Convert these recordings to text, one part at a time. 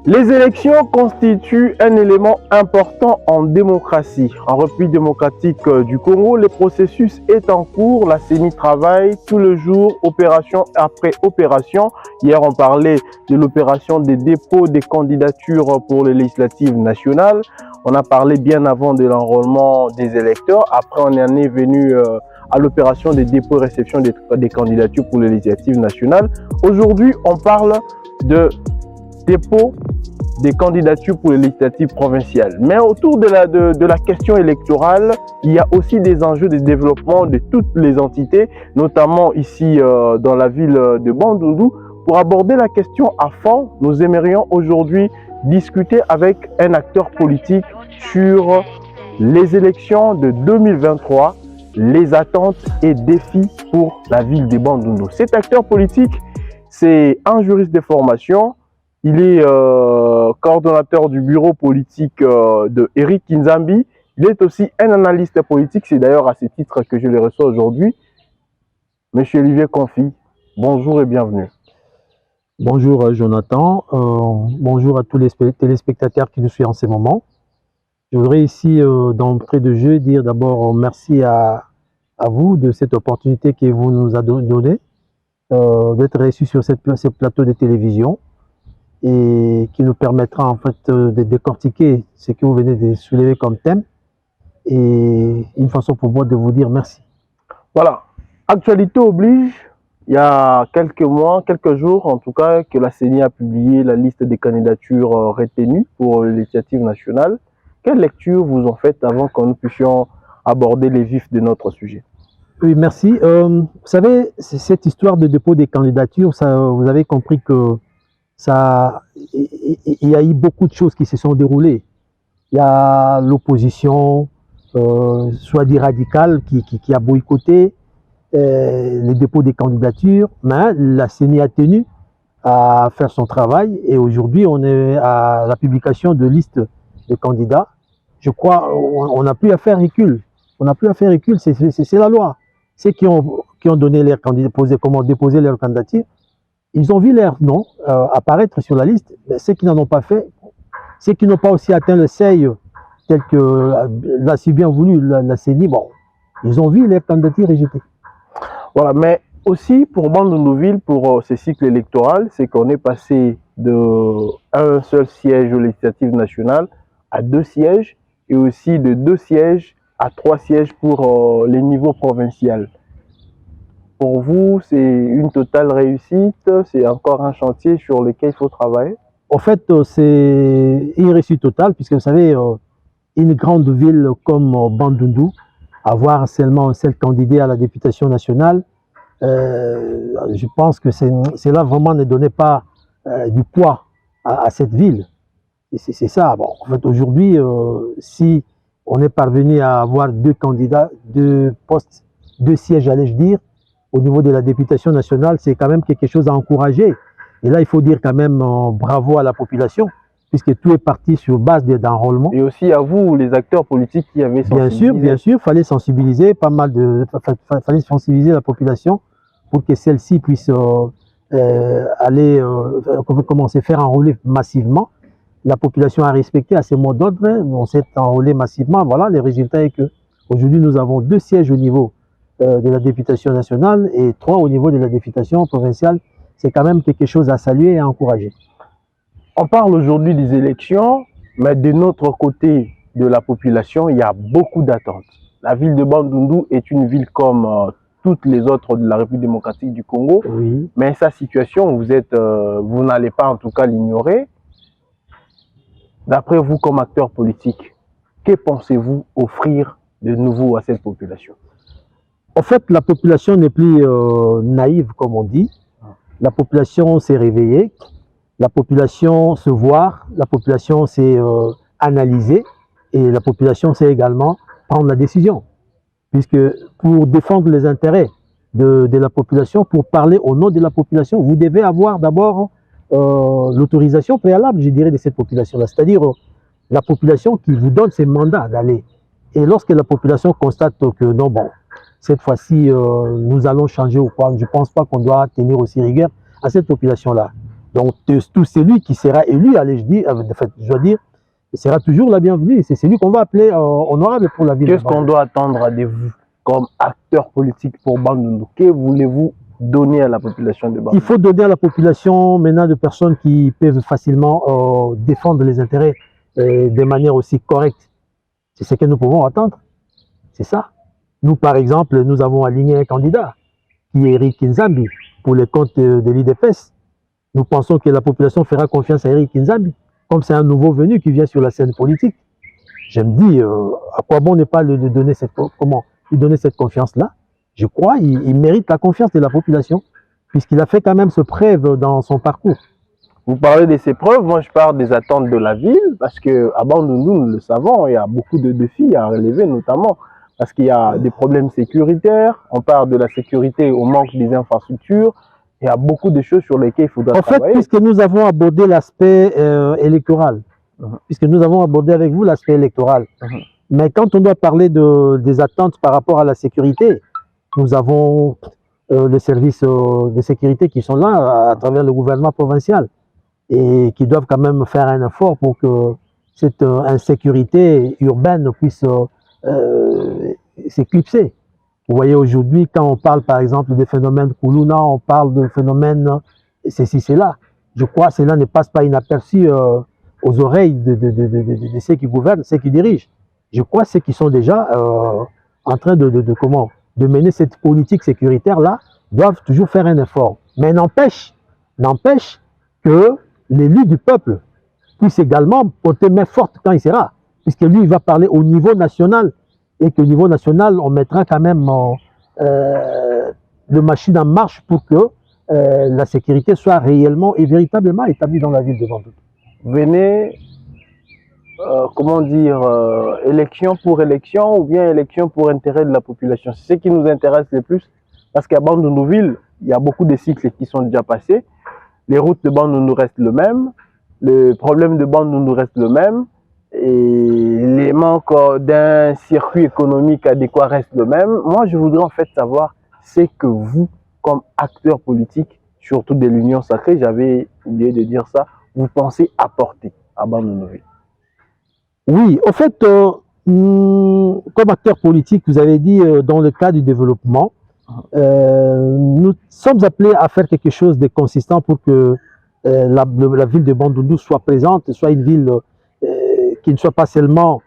Les élections constituent un élément important en démocratie. En République démocratique du Congo, le processus est en cours. La CENI travaille tout le jour, opération après opération. Hier, on parlait de l'opération des dépôts des candidatures pour les législatives nationales. On a parlé bien avant de l'enrôlement des électeurs. Après, on en est venu à l'opération des dépôts et réception des candidatures pour les législatives nationales. Aujourd'hui, on parle de dépôt des candidatures pour les législatives provinciales. Mais autour de la question électorale, il y a aussi des enjeux de développement de toutes les entités, notamment ici dans la ville de Bandundu. Pour aborder la question à fond, nous aimerions aujourd'hui discuter avec un acteur politique sur les élections de 2023, les attentes et défis pour la ville de Bandundu. Cet acteur politique, c'est un juriste de formation. Il est coordonnateur du bureau politique de Eric Kinzambi. Il est aussi un analyste politique. C'est d'ailleurs à ce titre que je le reçois aujourd'hui. Monsieur Olivier Confi, bonjour et bienvenue. Bonjour Jonathan, bonjour à tous les téléspectateurs qui nous suivent en ce moment. Je voudrais ici, d'entrée de jeu, dire d'abord merci à vous de cette opportunité que vous nous avez donnée d'être reçus sur ce plateau de télévision et qui nous permettra en fait de décortiquer ce que vous venez de soulever comme thème et une façon pour moi de vous dire merci. Voilà, actualité oblige. Il y a quelques mois, quelques jours en tout cas, que la CENI a publié la liste des candidatures retenues pour l'initiative nationale. Quelle lecture vous en faites avant que nous puissions aborder les vifs de notre sujet? Oui, merci. Vous savez, cette histoire de dépôt des candidatures, ça, vous avez compris que il y a eu beaucoup de choses qui se sont déroulées. Il y a l'opposition, soit dit radicale, qui a boycotté les dépôts des candidatures, mais la CENI a tenu à faire son travail et aujourd'hui on est à la publication de listes de candidats. Je crois on n'a plus à faire recul. On n'a plus à faire recul, c'est la loi. Ceux qui ont donné leur candidature, déposé leur candidature, ils ont vu leur nom apparaître sur la liste. Mais ceux qui n'en ont pas fait, ceux qui n'ont pas aussi atteint le seuil tel que l'a si bien voulu la CENI, bon, ils ont vu leur candidature rejetée. Voilà, mais aussi pour Bandundu-Ville, pour ce cycle électoral, c'est qu'on est passé d'un seul siège aux législatives nationales à 2 sièges et aussi de 2 sièges à 3 sièges pour les niveaux provinciaux. Pour vous, c'est une totale réussite, c'est encore un chantier sur lequel il faut travailler? En fait, c'est une réussite totale, puisque vous savez, une grande ville comme Bandundu, avoir seulement un seul candidat à la députation nationale, je pense que cela vraiment ne donnait pas du poids à cette ville. C'est ça. Bon, en fait, aujourd'hui, si on est parvenu à avoir 2 candidats, 2 postes, 2 sièges, allais-je dire, au niveau de la députation nationale, c'est quand même quelque chose à encourager. Et là, il faut dire quand même bravo à la population, puisque tout est parti sur base d'enrôlement. Et aussi à vous, les acteurs politiques qui avaient sensibilisé. Bien sûr, il fallait sensibiliser fallait sensibiliser la population pour que celle-ci puisse commencer à faire enrôler massivement. La population a respecté à ces mots d'ordre, on s'est enrôlé massivement. Voilà, le résultat est que aujourd'hui nous avons 2 sièges au niveau de la députation nationale et 3 au niveau de la députation provinciale. C'est quand même quelque chose à saluer et à encourager. On parle aujourd'hui des élections, mais de notre côté de la population, il y a beaucoup d'attentes. La ville de Bandundu est une ville comme toutes les autres de la République démocratique du Congo, oui. Mais sa situation, vous n'allez pas en tout cas l'ignorer. D'après vous, comme acteur politique, que pensez-vous offrir de nouveau à cette population? En fait, la population n'est plus naïve, comme on dit. La population s'est réveillée, la population se voit, la population s'est analysée et la population sait également prendre la décision. Puisque pour défendre les intérêts de la population, pour parler au nom de la population, vous devez avoir d'abord l'autorisation préalable, je dirais, de cette population-là. C'est-à-dire la population qui vous donne ses mandats d'aller. Et lorsque la population constate que non, bon, cette fois-ci, nous allons changer ou quoi, je ne pense pas qu'on doit tenir aussi rigueur à cette population-là. Donc, tout celui qui sera élu, allez, en fait, je dois dire, sera toujours la bienvenue. C'est celui qu'on va appeler honorable pour la ville. Qu'est-ce qu'on doit attendre de vous comme acteur politique pour Bandundu? Que voulez-vous donner à la population de Bandundu? Il faut donner à la population maintenant de personnes qui peuvent facilement défendre les intérêts de manière aussi correcte. C'est ce que nous pouvons attendre. C'est ça. Nous, par exemple, nous avons aligné un candidat qui est Eric Kinzambi pour le compte de l'IDPS. Nous pensons que la population fera confiance à Eric Kinzambi. Comme c'est un nouveau venu qui vient sur la scène politique, je me dis, à quoi bon ne pas lui donner cette confiance-là? Je crois qu'il mérite la confiance de la population, puisqu'il a fait quand même ce preuve dans son parcours. Vous parlez de ces preuves, moi je parle des attentes de la ville, parce qu'à Bandundu, nous le savons, il y a beaucoup de défis à relever, notamment parce qu'il y a des problèmes sécuritaires, on parle de la sécurité au manque des infrastructures, il y a beaucoup de choses sur lesquelles il faudra travailler. En fait, puisque nous avons abordé l'aspect électoral, puisque nous avons abordé avec vous l'aspect électoral, mais quand on doit parler des attentes par rapport à la sécurité, nous avons les services de sécurité qui sont là à travers le gouvernement provincial et qui doivent quand même faire un effort pour que cette insécurité urbaine puisse s'éclipser. Vous voyez aujourd'hui, quand on parle par exemple des phénomènes Koulouna, on parle de phénomènes ceci, cela. Je crois que cela ne passe pas inaperçu aux oreilles de ceux qui gouvernent, ceux qui dirigent. Je crois que ceux qui sont déjà en train de mener cette politique sécuritaire-là doivent toujours faire un effort. Mais n'empêche que l'élu du peuple puisse également porter main forte quand il sera, puisque lui, il va parler au niveau national, et qu'au niveau national, on mettra quand même le machine en marche pour que la sécurité soit réellement et véritablement établie dans la ville de Bandundu. Venez, comment dire, élection pour élection ou bien élection pour intérêt de la population. C'est ce qui nous intéresse le plus, parce qu'à Bandundu-Ville, il y a beaucoup de cycles qui sont déjà passés. Les routes de Bandundu restent les mêmes, le problème de Bandundu reste le même, et les manques d'un circuit économique adéquat restent le même. Moi, je voudrais en fait savoir ce que vous, comme acteur politique, surtout de l'Union Sacrée, j'avais oublié de dire ça, vous pensez apporter à Bandundu. Oui, en fait, comme acteur politique, vous avez dit dans le cadre du développement, nous sommes appelés à faire quelque chose de consistant pour que la ville de Bandundu soit présente, soit une ville qui ne soit pas seulement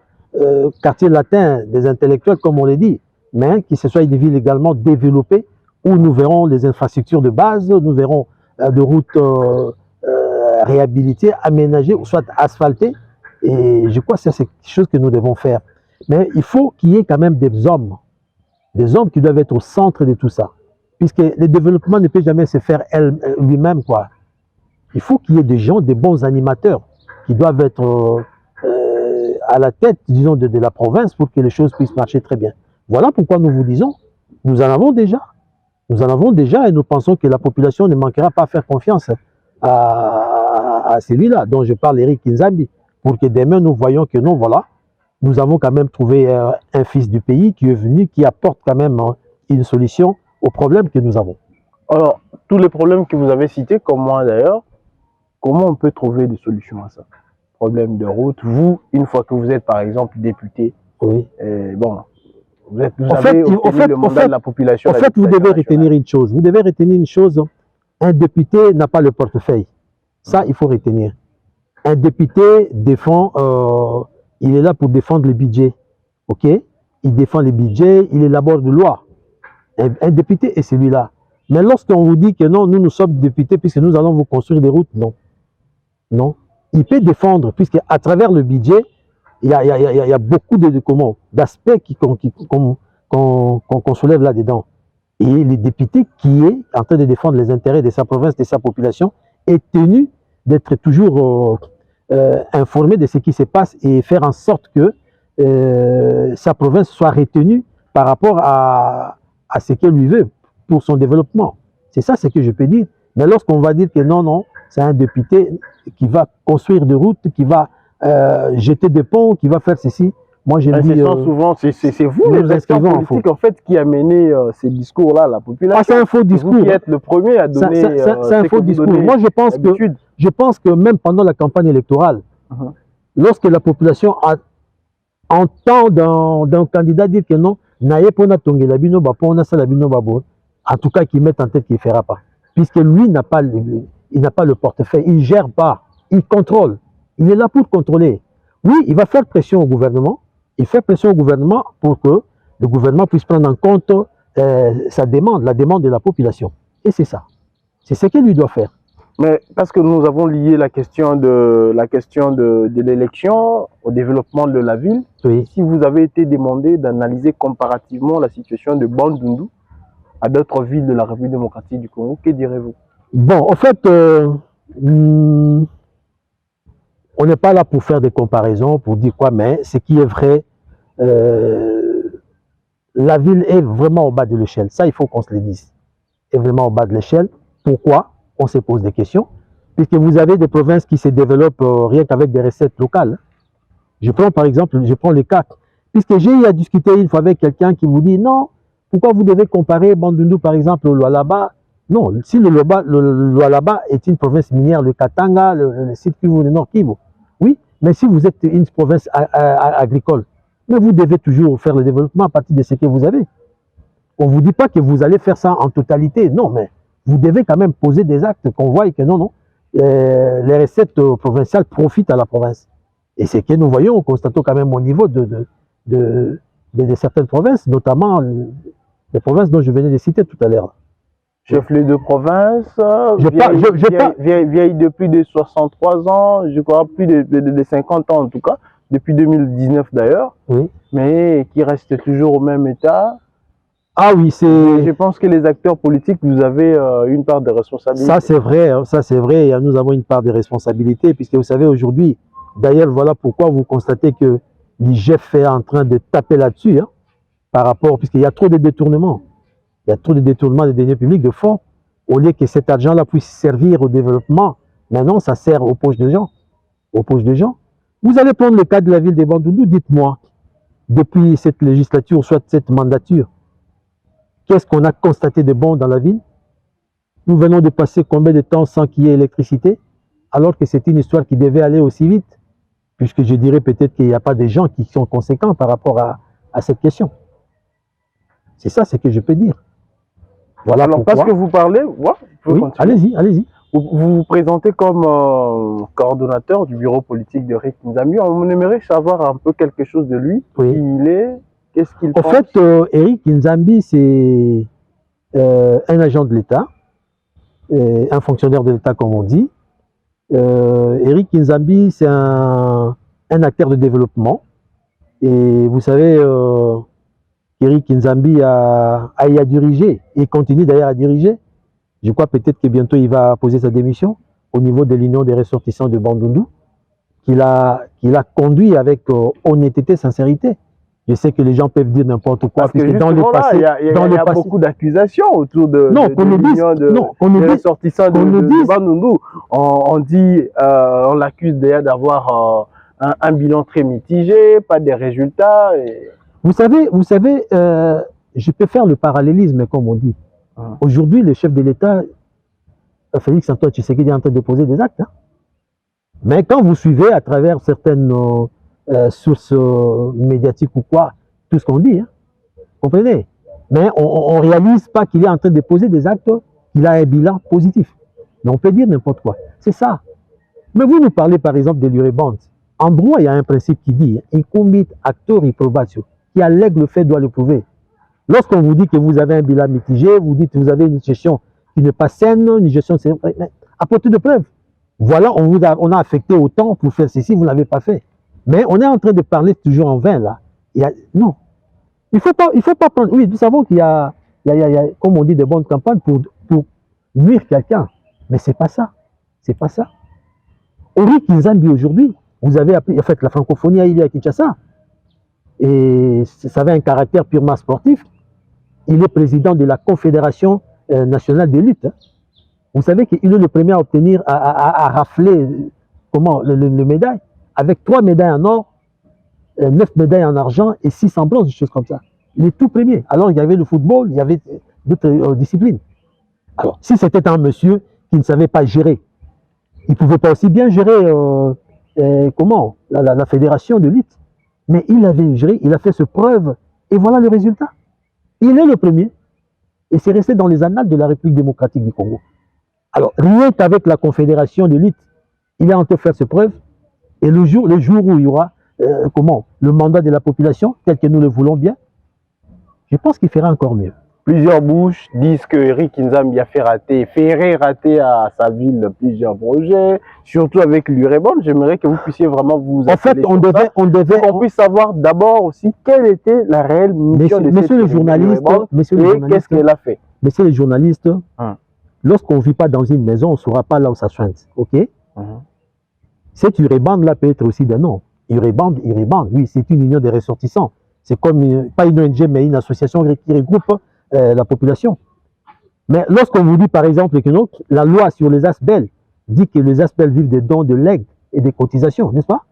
quartier latin des intellectuels, comme on l'a dit, mais que ce soit une ville également développée, où nous verrons les infrastructures de base, nous verrons des routes réhabilitées, aménagées, ou soit asphaltées, et je crois que c'est quelque chose que nous devons faire. Mais il faut qu'il y ait quand même des hommes qui doivent être au centre de tout ça, puisque le développement ne peut jamais se faire lui-même, quoi. Il faut qu'il y ait des gens, des bons animateurs, qui doivent être à la tête, disons, de la province pour que les choses puissent marcher très bien. Voilà pourquoi nous vous disons, nous en avons déjà. Nous en avons déjà et nous pensons que la population ne manquera pas à faire confiance à celui-là dont je parle, Eric Kinzambi, pour que demain nous voyons que non, voilà, nous avons quand même trouvé un fils du pays qui est venu, qui apporte quand même une solution aux problèmes que nous avons. Alors, tous les problèmes que vous avez cités, comme moi d'ailleurs, comment on peut trouver des solutions à ça? Problème de route, vous, une fois que vous êtes par exemple député, oui. Bon, vous avez obtenu le mandat de la population. En fait, vous devez retenir une chose. Vous devez retenir une chose. Un député n'a pas le portefeuille. Ça, il faut retenir. Un député défend, il est là pour défendre le budget. OK? Il défend le budget, il élabore des lois. Un député est celui-là. Mais lorsqu'on vous dit que non, nous sommes députés puisque nous allons vous construire des routes, non. Non. Il peut défendre, puisque à travers le budget, il y a beaucoup d'aspects qu'on soulève là-dedans. Et le député qui est en train de défendre les intérêts de sa province, de sa population, est tenu d'être toujours informé de ce qui se passe et faire en sorte que sa province soit retenue par rapport à ce qu'elle lui veut pour son développement. C'est ça ce que je peux dire. Mais lorsqu'on va dire que non, c'est un député qui va construire des routes, qui va jeter des ponts, qui va faire ceci, moi je dis... souvent, c'est vous, les acteurs politiques, en fait, qui a mené ces discours-là à la population. Ah, c'est un faux discours. Vous qui êtes le premier à donner... C'est un faux discours. Moi je pense que Je pense que même pendant la campagne électorale, lorsque la population entend d'un candidat dire que non, en tout cas, qu'il mette en tête qu'il ne fera pas. Puisque lui n'a pas, il n'a pas le portefeuille, il ne gère pas, il contrôle. Il est là pour contrôler. Oui, il va faire pression au gouvernement. Il fait pression au gouvernement pour que le gouvernement puisse prendre en compte sa demande, la demande de la population. Et c'est ça. C'est ce qu'il lui doit faire. Mais parce que nous avons lié la question de l'élection au développement de la ville, Oui. Si vous avez été demandé d'analyser comparativement la situation de Bandundu à d'autres villes de la République démocratique du Congo, que direz-vous? Bon, en fait, on n'est pas là pour faire des comparaisons, pour dire quoi, mais ce qui est vrai, la ville est vraiment au bas de l'échelle. Ça, il faut qu'on se le dise. Est vraiment au bas de l'échelle. Pourquoi? On se pose des questions. Puisque vous avez des provinces qui se développent rien qu'avec des recettes locales. Je prends par exemple, je prends le cas. Puisque j'ai eu à discuter une fois avec quelqu'un qui vous dit non, pourquoi vous devez comparer Bandundu par exemple au Lualaba? Non, si le Lualaba est une province minière, le Katanga, le site Kivu, le Nord Kivu, oui, mais si vous êtes une province agricole, mais vous devez toujours faire le développement à partir de ce que vous avez. On ne vous dit pas que vous allez faire ça en totalité, non, mais vous devez quand même poser des actes qu'on voit que non, les recettes provinciales profitent à la province. Et c'est que nous voyons, constatons quand même au niveau de certaines provinces, notamment les provinces dont je venais de citer tout à l'heure. Chef-lieu de province, vieille depuis de 63 ans, je crois plus de 50 ans en tout cas, depuis 2019 d'ailleurs, oui. Mais qui reste toujours au même état. Ah oui, c'est... Je pense que les acteurs politiques, vous avez une part de responsabilité. Ça c'est vrai, nous avons une part de responsabilité, puisque vous savez aujourd'hui, d'ailleurs voilà pourquoi vous constatez que l'IGF est en train de taper là-dessus, hein, par rapport, puisqu'il y a trop de détournements. Il y a trop de détournements des deniers publics de fonds. Au lieu que cet argent-là puisse servir au développement, maintenant ça sert aux poches des gens. Aux poches des gens. Vous allez prendre le cas de la ville de Bandundu, dites-moi, depuis cette législature, soit cette mandature, qu'est-ce qu'on a constaté de bon dans la ville? Nous venons de passer combien de temps sans qu'il y ait électricité, alors que c'est une histoire qui devait aller aussi vite, puisque je dirais peut-être qu'il n'y a pas des gens qui sont conséquents par rapport à cette question. C'est ça ce que je peux dire. Voilà alors, pourquoi. parce que vous parlez, ouais, oui, allez-y, allez-y. Vous vous présentez comme coordonnateur du bureau politique de Eric Nzambi. On aimerait savoir un peu quelque chose de lui, oui. Qui il est, qu'est-ce qu'il pense. En fait, Eric Nzambi, c'est un agent de l'État, un fonctionnaire de l'État comme on dit. Eric Nzambi, c'est un acteur de développement. Et vous savez, Eric Nzambi a dirigé et continue d'ailleurs à diriger. Je crois peut-être que bientôt il va poser sa démission au niveau de l'Union des ressortissants de Bandundu, qu'il a conduit avec honnêteté, sincérité. Je sais que les gens peuvent dire n'importe quoi, parce que dans le passé, il y a beaucoup d'accusations autour de l'Union des ressortissants de Bandundu. On dit, on l'accuse d'ailleurs d'avoir un bilan très mitigé, pas de résultats. Et... Vous savez, je peux faire le parallélisme, comme on dit. Aujourd'hui, le chef de l'État, Félix Antoine Tshisekedi, est en train de poser des actes. Hein. Mais quand vous suivez à travers certaines sources médiatiques ou quoi, tout ce qu'on dit, hein, comprenez? Mais on ne réalise pas qu'il est en train de poser des actes, qu'il a un bilan positif. Mais on peut dire n'importe quoi. C'est ça. Mais vous nous parlez par exemple de l'Uriband. En droit, il y a un principe qui dit « incumbit actor improbatio », qui allègue le fait doit le prouver. Lorsqu'on vous dit que vous avez un bilan mitigé, vous dites que vous avez une gestion qui n'est pas saine, une gestion... Apportez de preuves. Voilà, on a affecté autant pour faire ceci, vous ne l'avez pas fait. Mais on est en train de parler toujours en vain, là. Non. Il faut pas prendre... Oui, nous savons qu'il y a, comme on dit, de bonnes campagnes pour nuire quelqu'un. Mais c'est pas ça. C'est pas ça. Eric Nzambi, aujourd'hui, vous avez appris... En fait, la francophonie a eu à Kinshasa. Et ça avait un caractère purement sportif. Il est président de la Confédération nationale de lutte. Hein. Vous savez qu'il est le premier à obtenir, à rafler le médaille, avec 3 médailles en or, 9 médailles en argent et 6 en bronze, des choses comme ça. Il est tout premier. Alors il y avait le football, il y avait d'autres disciplines. Alors si c'était un monsieur qui ne savait pas gérer, Il ne pouvait pas aussi bien gérer comment la fédération de lutte. Mais il avait géré, il a fait ses preuves, et voilà le résultat. Il est le premier. Et c'est resté dans les annales de la République démocratique du Congo. Alors, rien qu'avec la confédération de lutte, il est en train de faire ses preuves. Et le jour où il y aura le mandat de la population, tel que nous le voulons bien, je pense qu'il fera encore mieux. Plusieurs bouches disent que Eric Nzambi a ferait rater à sa ville plusieurs projets, surtout avec l'Urebond. J'aimerais que vous puissiez vraiment vous En fait, on puisse savoir d'abord aussi quelle était la réelle mission de Monsieur le journaliste, et qu'est-ce qu'elle a fait. Monsieur le journaliste, lorsqu'on ne vit pas dans une maison, on ne saura pas là où ça sointe. Ok? Cette Urebond là peut être aussi d'un nom. Urebond, oui, c'est une union des ressortissants. C'est comme, pas une ONG, mais une association qui regroupe la population. Mais lorsqu'on vous dit, par exemple, que la loi sur les ASBEL dit que les ASBEL vivent des dons de legs et des cotisations, n'est-ce pas?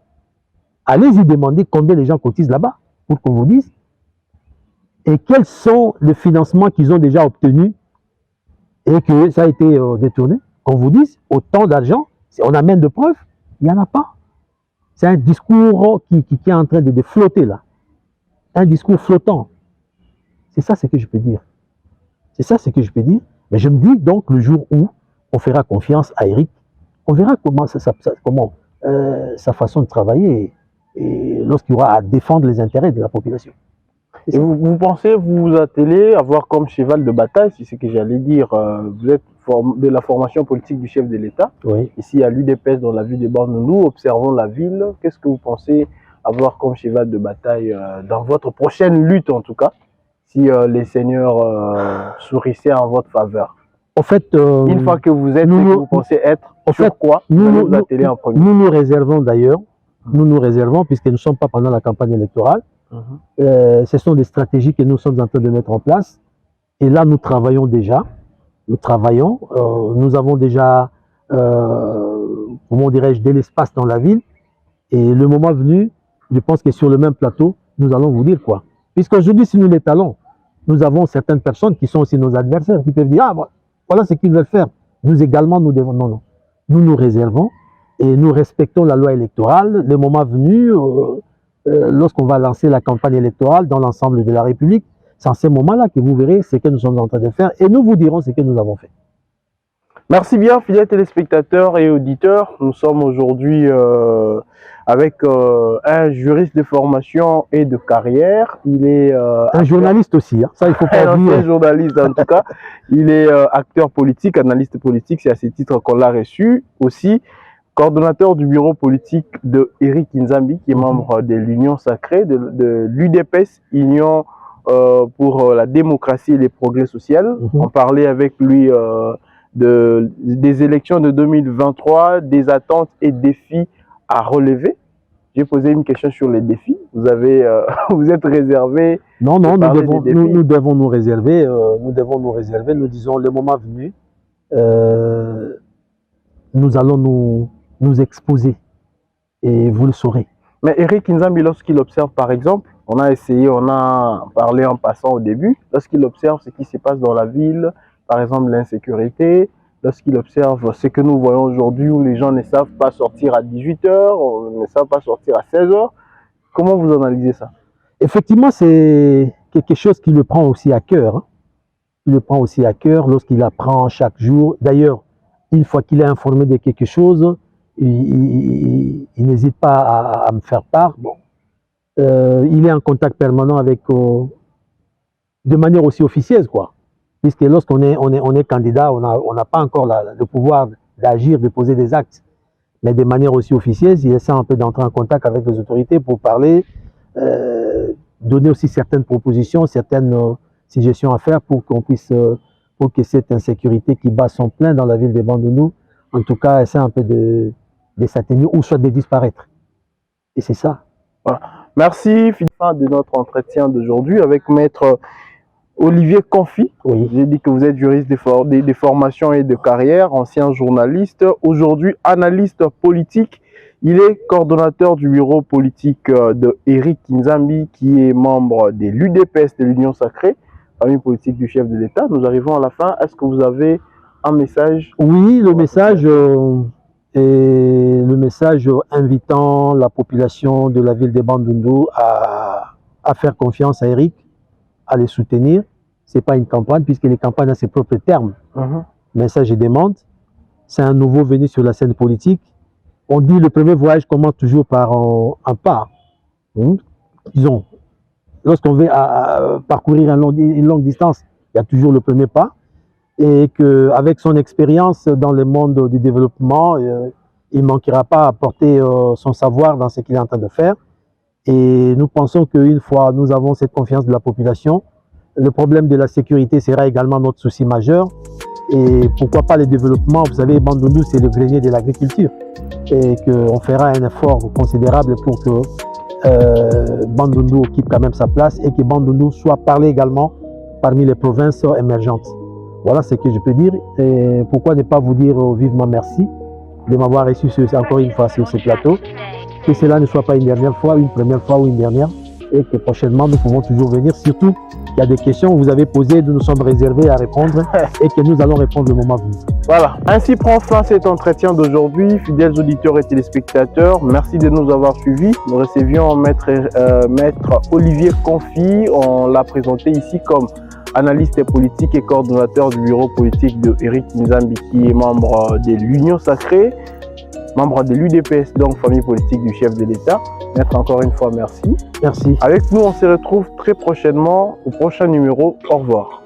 Allez-y demander combien les gens cotisent là-bas pour qu'on vous dise. Et quels sont les financements qu'ils ont déjà obtenus et que ça a été détourné. Qu'on vous dise, autant d'argent, on amène de preuves, il n'y en a pas. C'est un discours qui est en train de flotter là. Un discours flottant. C'est ça ce que je peux dire. C'est ça ce que je peux dire. Mais je me dis donc le jour où on fera confiance à Eric, on verra comment sa façon de travailler et lorsqu'il y aura à défendre les intérêts de la population. Et vous pensez vous atteler, avoir comme cheval de bataille, c'est ce que j'allais dire, vous êtes de la formation politique du chef de l'État. Oui. Ici à l'UDPS, dans la ville de Bornou, nous observons la ville. Qu'est-ce que vous pensez avoir comme cheval de bataille dans votre prochaine lutte en tout cas, si les seigneurs sourissaient en votre faveur? En fait, une fois que vous êtes, que vous pensez être, sur quoi vous vous attelez en premier? Nous nous réservons d'ailleurs, puisque nous ne sommes pas pendant la campagne électorale, ce sont des stratégies que nous sommes en train de mettre en place. Et là, nous travaillons déjà. Nous avons déjà, comment dirais-je, de l'espace dans la ville. Et le moment venu, je pense que sur le même plateau, nous allons vous dire quoi. Puisqu'aujourd'hui, si nous l'étalons, nous avons certaines personnes qui sont aussi nos adversaires, qui peuvent dire, ah, voilà ce qu'ils veulent faire. Nous également, nous devons, non. Nous nous réservons et nous respectons la loi électorale. Le moment venu, lorsqu'on va lancer la campagne électorale dans l'ensemble de la République, c'est en ce moment-là que vous verrez ce que nous sommes en train de faire et nous vous dirons ce que nous avons fait. Merci bien, fidèles téléspectateurs et auditeurs. Nous sommes aujourd'hui avec un juriste de formation et de carrière. Il est un journaliste aussi, hein. Ça il faut pas dire. Un journaliste en tout cas. Il est acteur politique, analyste politique. C'est à ce titre qu'on l'a reçu aussi. Coordonnateur du bureau politique de Eric Nzambi, qui est membre de l'Union sacrée, de l'UDPS, Union pour la démocratie et les progrès sociaux. On parlait avec lui des élections de 2023, des attentes et défis à relever. J'ai posé une question sur les défis. Vous êtes réservé? Non, nous devons nous réserver. Nous disons le moment venu, nous allons nous exposer et vous le saurez. Mais Eric Nzambi, lorsqu'il observe par exemple, on a parlé en passant au début, lorsqu'il observe ce qui se passe dans la ville, par exemple l'insécurité, lorsqu'il observe ce que nous voyons aujourd'hui où les gens ne savent pas sortir à 18 h, ne savent pas sortir à 16 h, comment vous analysez ça? Effectivement, c'est quelque chose qui le prend aussi à cœur. Hein. Il le prend aussi à cœur lorsqu'il apprend chaque jour. D'ailleurs, une fois qu'il est informé de quelque chose, il n'hésite pas à me faire part. Bon. Il est en contact permanent avec, de manière aussi officieuse, quoi. Puisque lorsqu'on est candidat, on n'a pas encore le pouvoir d'agir, de poser des actes. Mais de manière aussi officieuse, il essaie un peu d'entrer en contact avec les autorités pour parler, donner aussi certaines propositions, certaines suggestions à faire pour qu'on puisse, pour que cette insécurité qui bat son plein dans la ville de Bandundu, en tout cas, essaie un peu de s'atténuer ou soit de disparaître. Et c'est ça. Voilà. Merci, fin de notre entretien d'aujourd'hui avec Maître Olivier Confi. Oui. J'ai dit que vous êtes juriste des formations et de carrière, ancien journaliste, aujourd'hui analyste politique. Il est coordonnateur du bureau politique de Eric Nzambi, qui est membre de l'UDPS, de l'Union sacrée, famille politique du chef de l'État. Nous arrivons à la fin. Est-ce que vous avez un message? Oui, le message, et le message invitant la population de la ville de Bandundu à faire confiance à Eric, à les soutenir. Ce n'est pas une campagne, puisque les campagnes ont ses propres termes. Message et demande. C'est un nouveau venu sur la scène politique. On dit le premier voyage commence toujours par un pas. Disons, lorsqu'on veut parcourir une longue distance, il y a toujours le premier pas. Et qu'avec son expérience dans le monde du développement, il ne manquera pas à apporter son savoir dans ce qu'il est en train de faire. Et nous pensons qu'une fois nous avons cette confiance de la population, le problème de la sécurité sera également notre souci majeur. Et pourquoi pas le développement? Vous savez, Bandundu, c'est le grenier de l'agriculture. Et qu'on fera un effort considérable pour que Bandundu occupe quand même sa place et que Bandundu soit parlé également parmi les provinces émergentes. Voilà ce que je peux dire. Et pourquoi ne pas vous dire vivement merci de m'avoir reçu encore une fois sur ce plateau. Que cela ne soit pas une dernière fois, une première fois ou une dernière. Et que prochainement, nous pouvons toujours venir. Surtout qu'il y a des questions que vous avez posées, nous nous sommes réservés à répondre et que nous allons répondre le moment venu. Voilà, ainsi prend fin cet entretien d'aujourd'hui. Fidèles auditeurs et téléspectateurs, merci de nous avoir suivis. Nous recevions maître Olivier Confi. On l'a présenté ici comme analyste politique et coordonnateur du bureau politique de Eric Nzambi, qui est membre de l'Union Sacrée, membre de l'UDPS, donc famille politique du chef de l'État. Maître, encore une fois, merci. Merci. Avec nous, on se retrouve très prochainement au prochain numéro. Au revoir.